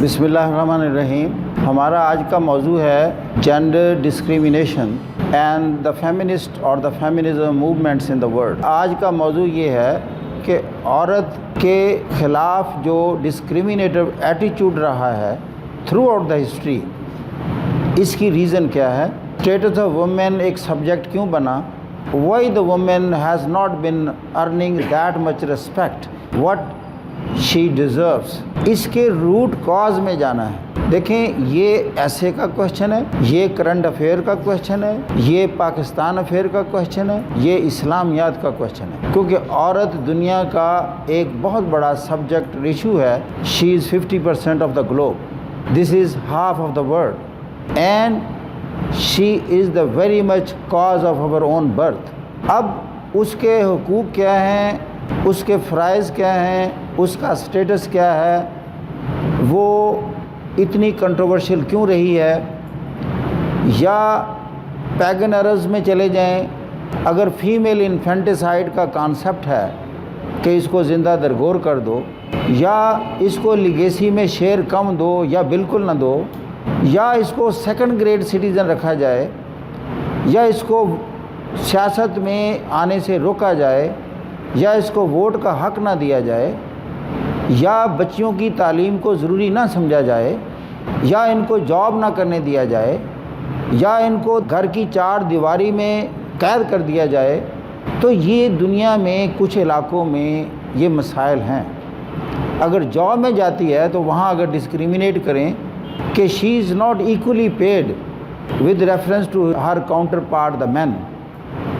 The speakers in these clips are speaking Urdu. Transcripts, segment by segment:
بسم اللہ الرحمن الرحیم. ہمارا آج کا موضوع ہے gender discrimination and the feminist اور the feminism movements in the world. آج کا موضوع یہ ہے کہ عورت کے خلاف جو ڈسکریمنیٹو ایٹیچیوڈ رہا ہے تھرو آؤٹ دا ہسٹری، اس کی ریزن کیا ہے؟ اسٹیٹس آف وومین ایک سبجیکٹ کیوں بنا؟ Why the women has not been earning that much respect what she deserves. اس کے روٹ کاز میں جانا ہے. دیکھیں، یہ ایسے کا کوشچن ہے، یہ کرنٹ افیئر کا کوشچن ہے، یہ پاکستان افیئر کا کوشچن ہے، یہ اسلامیات کا کوشچن ہے، کیونکہ عورت دنیا کا ایک بہت بڑا سبجیکٹ ایشو ہے. She is 50% of the globe, this is half of the world, and she is the very much cause of our own birth. اب اس کے حقوق کیا ہیں، اس کے فرائض کیا ہیں، اس کا سٹیٹس کیا ہے، وہ اتنی کنٹروورشل کیوں رہی ہے؟ یا پیگن ارز میں چلے جائیں، اگر فیمیل انفینٹیسائڈ کا کانسیپٹ ہے کہ اس کو زندہ درگور کر دو، یا اس کو لیگیسی میں شیئر کم دو یا بالکل نہ دو، یا اس کو سیکنڈ گریڈ سٹیزن رکھا جائے، یا اس کو سیاست میں آنے سے روکا جائے، یا اس کو ووٹ کا حق نہ دیا جائے، یا بچیوں کی تعلیم کو ضروری نہ سمجھا جائے، یا ان کو جاب نہ کرنے دیا جائے، یا ان کو گھر کی چار دیواری میں قید کر دیا جائے، تو یہ دنیا میں کچھ علاقوں میں یہ مسائل ہیں. اگر جاب میں جاتی ہے تو وہاں اگر ڈسکریمنیٹ کریں کہ she is not equally paid with reference to her counterpart the man,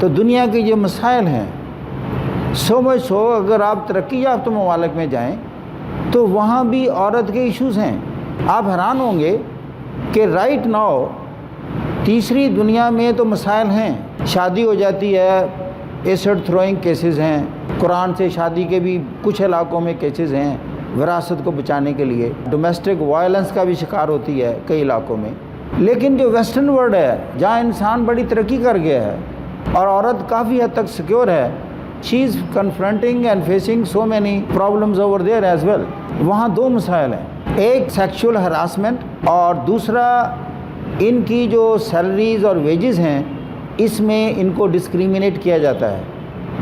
تو دنیا کے یہ مسائل ہیں. سو مچ سو اگر آپ ترقی یافتہ ممالک میں جائیں تو وہاں بھی عورت کے ایشوز ہیں. آپ حیران ہوں گے کہ رائٹ ناؤ تیسری دنیا میں تو مسائل ہیں. شادی ہو جاتی ہے، ایسڈ تھروئنگ کیسز ہیں، قرآن سے شادی کے بھی کچھ علاقوں میں کیسز ہیں وراثت کو بچانے کے لیے. ڈومیسٹک وائلنس کا بھی شکار ہوتی ہے کئی علاقوں میں. لیکن جو ویسٹرن ورلڈ ہے، جہاں انسان بڑی ترقی کر گیا ہے اور عورت کافی حد تک سیکیور ہے، she is confronting and facing so many problems over there as well. وہاں دو مسائل ہیں، ایک سیکشول ہراسمنٹ اور دوسرا ان کی جو سیلریز اور ویجز ہیں اس میں ان کو ڈسکریمنیٹ کیا جاتا ہے.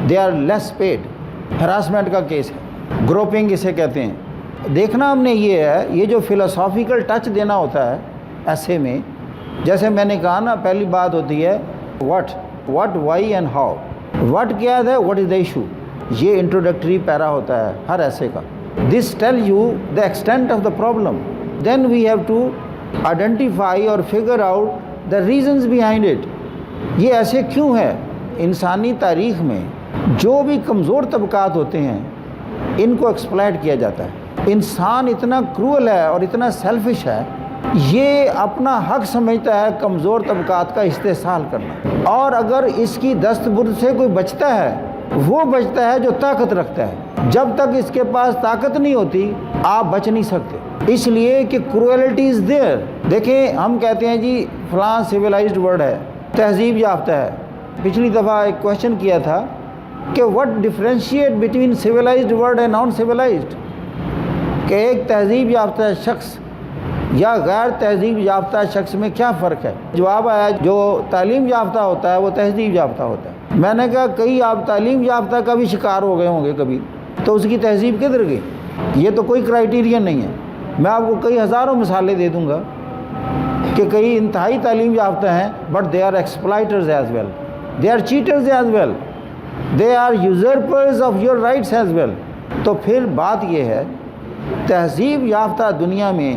They are less paid. Harassment کا کیس ہے، گروپنگ اسے کہتے ہیں. دیکھنا ہم نے یہ ہے، یہ جو فلاسافیکل ٹچ دینا ہوتا ہے ایسے میں، جیسے میں نے کہا نا، پہلی بات ہوتی ہے what why and how. What کیا ہے، واٹ از دا ایشو، یہ انٹروڈکٹری پیرا ہوتا ہے ہر ایسے کا. This tell you the extent of the problem. Then we have to identify اور figure out the reasons behind it. یہ ایسے کیوں ہے؟ انسانی تاریخ میں جو بھی کمزور طبقات ہوتے ہیں ان کو ایکسپلائٹ کیا جاتا ہے. انسان اتنا کرول ہے اور اتنا سیلفش ہے، یہ اپنا حق سمجھتا ہے کمزور طبقات کا استحصال کرنا. اور اگر اس کی دست برد سے کوئی بچتا ہے، وہ بچتا ہے جو طاقت رکھتا ہے. جب تک اس کے پاس طاقت نہیں ہوتی آپ بچ نہیں سکتے، اس لیے کہ کروئلٹی از دیئر. دیکھیں، ہم کہتے ہیں جی فلاں سویلائزڈ ورلڈ ہے، تہذیب یافتہ ہے. پچھلی دفعہ ایک کوشچن کیا تھا کہ what differentiate between civilised world and non civilised, کہ ایک تہذیب یافتہ شخص یا غیر تہذیب یافتہ شخص میں کیا فرق ہے؟ جواب آیا جو تعلیم یافتہ ہوتا ہے وہ تہذیب یافتہ ہوتا ہے. میں نے کہا کئی آپ تعلیم یافتہ کا بھی شکار ہو گئے ہوں گے کبھی، تو اس کی تہذیب کدھر گئی؟ یہ تو کوئی کرائیٹیرین نہیں ہے. میں آپ کو کئی ہزاروں مثالیں دے دوں گا کہ کئی انتہائی تعلیم یافتہ ہیں but they are exploiters as well, they are cheaters as well, they are usurpers of your rights as well. تو پھر بات یہ ہے، تہذیب یافتہ دنیا میں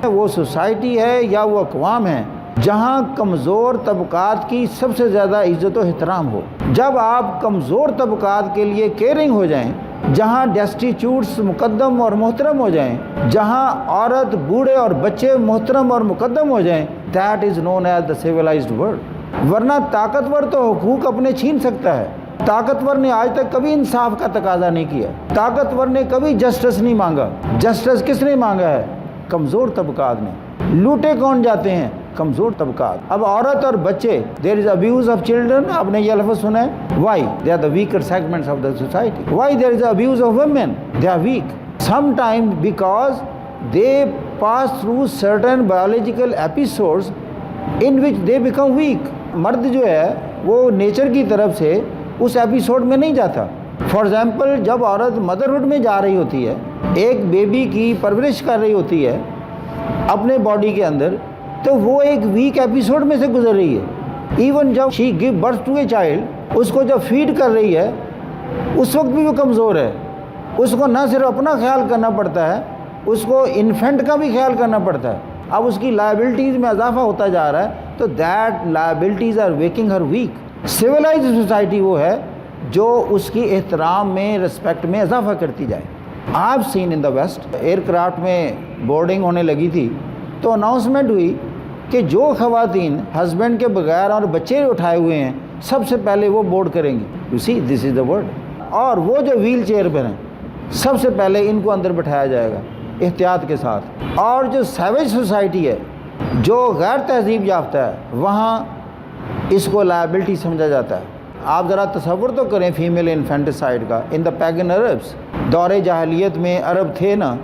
وہ سوسائٹی ہے یا وہ اقوام ہے جہاں کمزور طبقات کی سب سے زیادہ عزت و احترام ہو. جب آپ کمزور طبقات کے لیے کیئرنگ ہو جائیں، جہاں ڈیسٹیچیوٹس مقدم اور محترم ہو جائیں، جہاں عورت، بوڑھے اور بچے محترم اور مقدم ہو جائیں، that is known as the civilized world. ورنہ طاقتور تو حقوق اپنے چھین سکتا ہے. طاقتور نے آج تک کبھی انصاف کا تقاضا نہیں کیا. طاقتور نے کبھی جسٹس نہیں مانگا. جسٹس کس نے مانگا ہے؟ کمزور طبقات نے. لوٹے کون جاتے ہیں؟ کمزور طبقات. اب عورت اور بچے، there is abuse of children. آپ نے یہ لفظ سنا ہے؟ Why? They are the weaker segments of the society. Why there is abuse of women? They are weak. Some time because they pass through certain biological episodes in which they become weak. مرد جو ہے وہ نیچر کی طرف سے اس ایپیسوڈ میں نہیں جاتا. فار ایگزامپل جب عورت مدرہڈ میں جا رہی ہوتی ہے، ایک بیبی کی پرورش کر رہی ہوتی ہے اپنے باڈی کے اندر، تو وہ ایک ویک ایپیسوڈ میں سے گزر رہی ہے. ایون جب she gave birth to a child, اس کو جب فیڈ کر رہی ہے اس وقت بھی وہ کمزور ہے. اس کو نہ صرف اپنا خیال کرنا پڑتا ہے، اس کو انفینٹ کا بھی خیال کرنا پڑتا ہے. اب اس کی لائبلٹیز میں اضافہ ہوتا جا رہا ہے، تو that liabilities are making her weak. Civilized society وہ ہے جو اس کی احترام میں، رسپیکٹ میں اضافہ کرتی جائے. I have seen in the west, aircraft میں بورڈنگ ہونے لگی تھی تو اناؤنسمنٹ ہوئی کہ جو خواتین ہسبینڈ کے بغیر اور بچے اٹھائے ہوئے ہیں سب سے پہلے وہ بورڈ کریں گی. You see this is the word. اور وہ جو ویل چیئر پر ہیں سب سے پہلے ان کو اندر بٹھایا جائے گا احتیاط کے ساتھ. اور جو سیویج سوسائٹی ہے، جو غیر تہذیب یافتہ ہے، وہاں اس کو لائبلٹی سمجھا جاتا ہے. آپ ذرا تصور تو کریں فیمیل انفینٹیسائڈ کا. ان دا پیگن عربس، دور جاہلیت میں عرب تھے نا،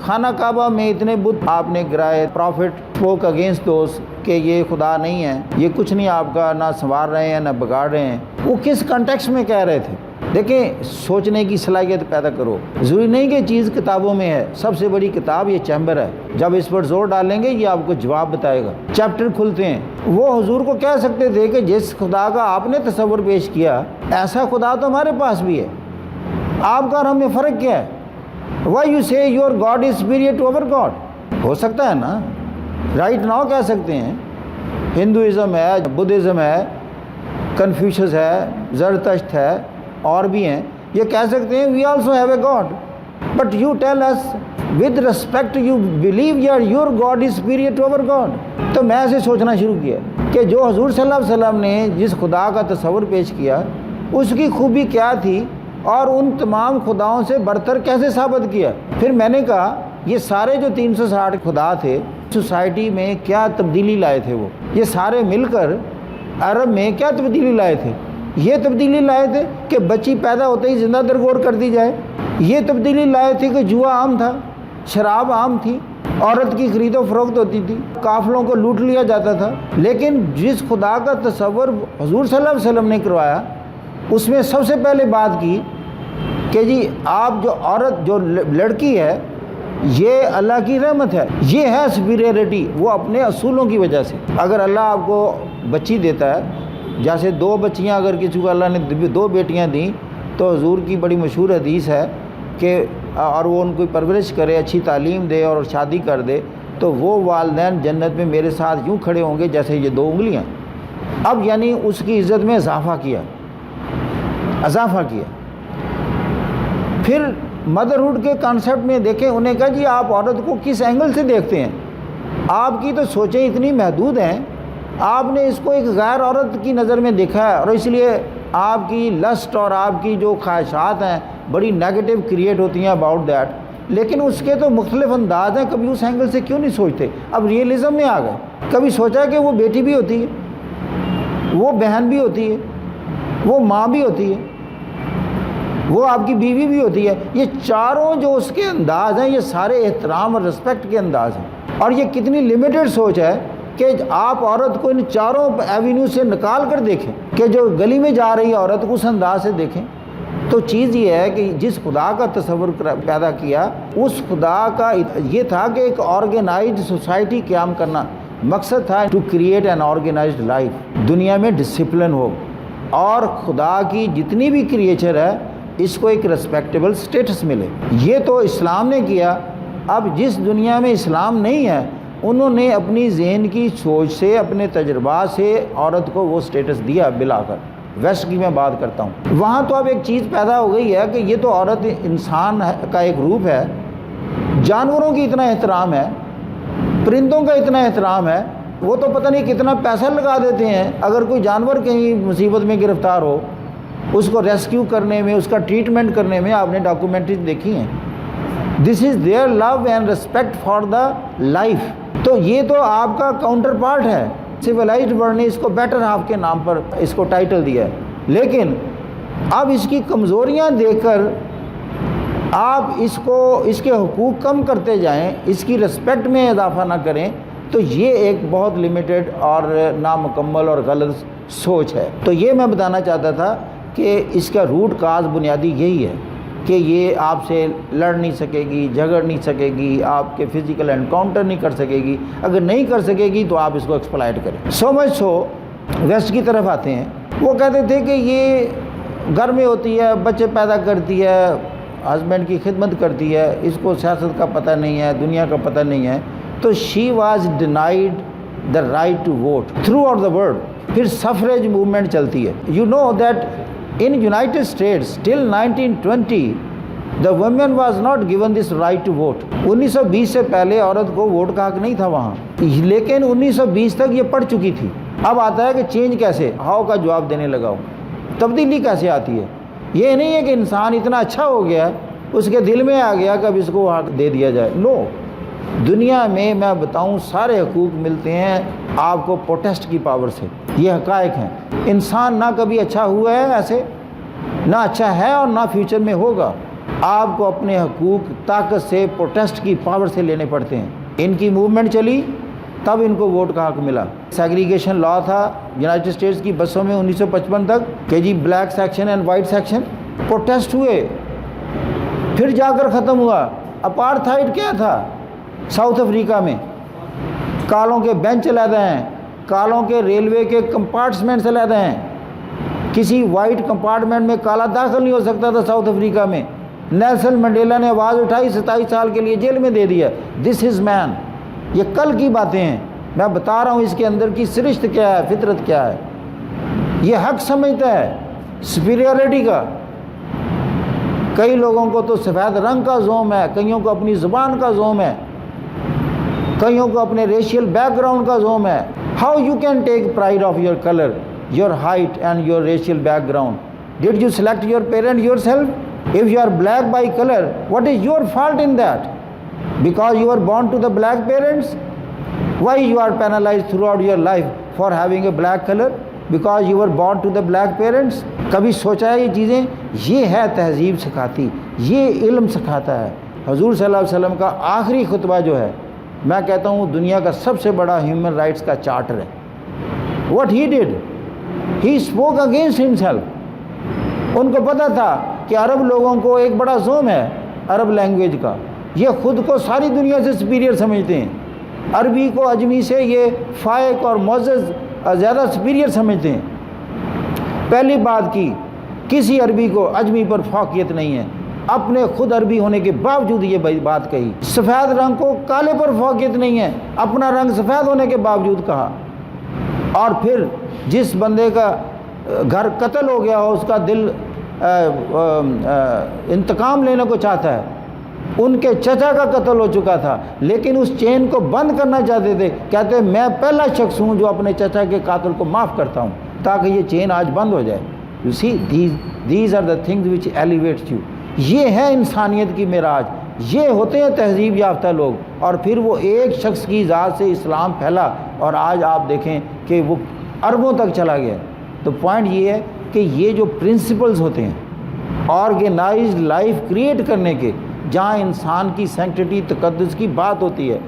خانہ کعبہ میں اتنے بت آپ نے گرائے. پروفٹ اسپوک اگینسٹ دوز کہ یہ خدا نہیں ہے، یہ کچھ نہیں آپ کا نہ سنوار رہے ہیں نہ بگاڑ رہے ہیں. وہ کس کنٹیکسٹ میں کہہ رہے تھے؟ دیکھیں، سوچنے کی صلاحیت پیدا کرو. ضروری نہیں کہ چیز کتابوں میں ہے. سب سے بڑی کتاب یہ چیمبر ہے. جب اس پر زور ڈالیں گے یہ آپ کو جواب بتائے گا. چیپٹر کھلتے ہیں. وہ حضور کو کہہ سکتے تھے کہ جس خدا کا آپ نے تصور پیش کیا، ایسا خدا تو ہمارے پاس بھی ہے. آپ کا اور ہم میں فرق کیا ہے؟ Why you say your god is superior to our god? ہو سکتا ہے نا، رائٹ ناؤ کہہ سکتے ہیں. ہندوازم ہے، بدھزم ہے، کنفیوشس ہے، زرتشت ہے، اور بھی ہیں. یہ کہہ سکتے ہیں we also have a god, but you tell us with respect you believe your god is superior to our god. تو میں ایسے سوچنا شروع کیا کہ جو حضور صلی اللہ علیہ وسلم نے جس خدا کا تصور پیش کیا اس کی خوبی کیا تھی اور ان تمام خداؤں سے برتر کیسے ثابت کیا. پھر میں نے کہا یہ سارے جو 360 خدا تھے سوسائٹی میں کیا تبدیلی لائے تھے؟ وہ یہ سارے مل کر عرب میں کیا تبدیلی لائے تھے؟ یہ تبدیلی لائے تھے کہ بچی پیدا ہوتے ہی زندہ درگور کر دی جائے. یہ تبدیلی لائے تھے کہ جوا عام تھا، شراب عام تھی، عورت کی خرید و فروخت ہوتی تھی، قافلوں کو لوٹ لیا جاتا تھا. لیکن جس خدا کا تصور حضور صلی اللہ علیہ وسلم نے کروایا اس میں سب سے پہلے بات کی کہ جی آپ جو عورت، جو لڑکی ہے، یہ اللہ کی رحمت ہے، یہ ہے سپیریئرٹی. وہ اپنے اصولوں کی وجہ سے. اگر اللہ آپ کو بچی دیتا ہے، جیسے 2 بچیاں اگر کسی کو اللہ نے 2 بیٹیاں دیں تو حضور کی بڑی مشہور حدیث ہے کہ اور وہ ان کو پرورش کرے، اچھی تعلیم دے اور شادی کر دے، تو وہ والدین جنت میں میرے ساتھ یوں کھڑے ہوں گے جیسے یہ 2 انگلیاں. اب یعنی اس کی عزت میں اضافہ کیا. پھر مدرہڈ کے کانسیپٹ میں دیکھیں، انہیں کہا جی آپ عورت کو کس اینگل سے دیکھتے ہیں؟ آپ کی تو سوچیں اتنی محدود ہیں. آپ نے اس کو ایک غیر عورت کی نظر میں دیکھا ہے اور اس لیے آپ کی لسٹ اور آپ کی جو خواہشات ہیں بڑی نیگیٹو کریٹ ہوتی ہیں اباؤٹ دیٹ. لیکن اس کے تو مختلف انداز ہیں. کبھی اس اینگل سے کیوں نہیں سوچتے؟ اب ریئلزم میں آ گئے. کبھی سوچا کہ وہ بیٹی بھی ہوتی ہے، وہ بہن بھی ہوتی ہے، وہ ماں بھی ہوتی ہے، وہ آپ کی بیوی بھی ہوتی ہے. یہ چاروں جو اس کے انداز ہیں یہ سارے احترام اور رسپیکٹ کے انداز ہیں. اور یہ کتنی لمیٹڈ سوچ ہے کہ آپ عورت کو ان چاروں ایوینیو سے نکال کر دیکھیں کہ جو گلی میں جا رہی عورت کو اس انداز سے دیکھیں. تو چیز یہ ہے کہ جس خدا کا تصور پیدا کیا اس خدا کا یہ تھا کہ ایک آرگنائزڈ سوسائٹی قیام کرنا. مقصد تھا to create an organized life. دنیا میں ڈسپلن ہو اور خدا کی جتنی بھی کریچر ہے اس کو ایک رسپیکٹیبل سٹیٹس ملے. یہ تو اسلام نے کیا. اب جس دنیا میں اسلام نہیں ہے انہوں نے اپنی ذہن کی سوچ سے، اپنے تجربات سے عورت کو وہ سٹیٹس دیا بلا کر. ویسٹ کی میں بات کرتا ہوں. وہاں تو اب ایک چیز پیدا ہو گئی ہے کہ یہ تو عورت انسان کا ایک روپ ہے. جانوروں کی اتنا احترام ہے، پرندوں کا اتنا احترام ہے. وہ تو پتہ نہیں کتنا پیسہ لگا دیتے ہیں اگر کوئی جانور کہیں مصیبت میں گرفتار ہو، اس کو ریسکیو کرنے میں، اس کا ٹریٹمنٹ کرنے میں. آپ نے ڈاکومنٹریز دیکھی ہیں. This is their love and respect for the life. تو یہ تو آپ کا کاؤنٹر پارٹ ہے. سویلائزڈ ورلڈ نے اس کو بیٹر ہاف کے نام پر اس کو ٹائٹل دیا ہے. لیکن اب اس کی کمزوریاں دیکھ کر آپ اس کے حقوق کم کرتے جائیں، اس کی رسپیکٹ میں اضافہ نہ کریں، تو یہ ایک بہت لمیٹڈ اور نامکمل اور غلط سوچ ہے۔ تو یہ میں بتانا چاہتا تھا کہ اس کا روٹ کاز بنیادی یہی ہے کہ یہ آپ سے لڑ نہیں سکے گی، جھگڑ نہیں سکے گی، آپ کے فزیکل انکاؤنٹر نہیں کر سکے گی۔ اگر نہیں کر سکے گی تو آپ اس کو ایکسپلائٹ کریں۔ سو مچ سو ویسٹ کی طرف آتے ہیں، وہ کہتے تھے کہ یہ گھر میں ہوتی ہے، بچے پیدا کرتی ہے، ہسبینڈ کی خدمت کرتی ہے، اس کو سیاست کا پتہ نہیں ہے، دنیا کا پتہ نہیں ہے، تو she was denied the right to vote throughout the world. پھر سفریج موومنٹ چلتی ہے۔ You know that in United States till 1920 the women was not given this right to vote۔ 1920 سے پہلے عورت کو ووٹ کا حق نہیں تھا وہاں، لیکن 1920 تک یہ پڑ چکی تھی۔ اب آتا ہے کہ چینج کیسے، ہاؤ کا جواب دینے لگا ہوں، تبدیلی کیسے آتی ہے۔ یہ نہیں ہے کہ انسان اتنا اچھا ہو گیا، اس کے دل میں آ گیا کہ اب اس کو حق دے دیا جائے۔ نو، دنیا میں بتاؤں سارے حقوق ملتے ہیں آپ کو پروٹیسٹ کی پاور سے، یہ حقائق ہیں۔ انسان نہ کبھی اچھا ہوا ہے ایسے، نہ اچھا ہے اور نہ فیوچر میں ہوگا۔ آپ کو اپنے حقوق طاقت سے، پروٹیسٹ کی پاور سے لینے پڑتے ہیں۔ ان کی موومنٹ چلی تب ان کو ووٹ کا حق ملا۔ سیگریگیشن لا تھا یونائٹڈ اسٹیٹس کی بسوں میں 1955 تک کہ جی black section and white section, protest ہوئے، پھر جا کر ختم ہوا۔ اپارتھائڈ کیا تھا ساؤتھ افریقہ میں، کالوں کے بینچ علیحدہ ہیں، کالوں کے ریلوے کے کمپارٹمنٹس علیحدہ ہیں، کسی وائٹ کمپارٹمنٹ میں کالا داخل نہیں ہو سکتا تھا ساؤتھ افریقہ میں۔ نیلسن منڈیلا نے آواز اٹھائی، 27 سال کے لیے جیل میں دے دیا۔ دس از مین۔ یہ کل کی باتیں ہیں، میں بتا رہا ہوں اس کے اندر کی سرشت کیا ہے، فطرت کیا ہے۔ یہ حق سمجھتا ہے سپیریورٹی کا۔ کئی لوگوں کو تو سفید رنگ کا زوم ہے، کئیوں کو اپنی زبان کا زوم ہے، کئیوں کو اپنے ریشیل بیک گراؤنڈ کا زوم ہے۔ How you can take pride of your colour, your height and your racial background? Did you select your parent yourself? If you are black by color, what is your fault in that? Because you were born to the black parents? Why you are penalized throughout your life for having a black color? Because you were born to the black parents? کبھی سوچا ہے یہ چیزیں؟ یہ ہے تہذیب سکھاتی، یہ علم سکھاتا ہے۔ حضور صلی اللہ علیہ وسلم کا آخری خطبہ جو ہے، میں کہتا ہوں دنیا کا سب سے بڑا ہیومن رائٹس کا چارٹر ہے۔ What he did, he spoke against himself۔ ان کو پتہ تھا کہ عرب لوگوں کو ایک بڑا زوم ہے عرب لینگویج کا، یہ خود کو ساری دنیا سے سپیریئر سمجھتے ہیں۔ عربی کو عجمی سے یہ فائق اور معزز زیادہ سپیریئر سمجھتے ہیں۔ پہلی بات کی، کسی عربی کو عجمی پر فوقیت نہیں ہے، اپنے خود عربی ہونے کے باوجود یہ بات کہی۔ سفید رنگ کو کالے پر فوقیت نہیں ہے، اپنا رنگ سفید ہونے کے باوجود کہا۔ اور پھر جس بندے کا گھر قتل ہو گیا ہو، اس کا دل انتقام لینے کو چاہتا ہے۔ ان کے چچا کا قتل ہو چکا تھا، لیکن اس چین کو بند کرنا چاہتے تھے، کہتے میں پہلا شخص ہوں جو اپنے چچا کے قاتل کو معاف کرتا ہوں تاکہ یہ چین آج بند ہو جائے۔ You see these are the things which elevates you. یہ ہے انسانیت کی معراج، یہ ہوتے ہیں تہذیب یافتہ لوگ۔ اور پھر وہ ایک شخص کی ذات سے اسلام پھیلا اور آج آپ دیکھیں کہ وہ اربوں تک چلا گیا۔ تو پوائنٹ یہ ہے کہ یہ جو پرنسپلز ہوتے ہیں آرگنائزڈ لائف کریٹ کرنے کے، جہاں انسان کی سینکٹیٹی، تقدس کی بات ہوتی ہے،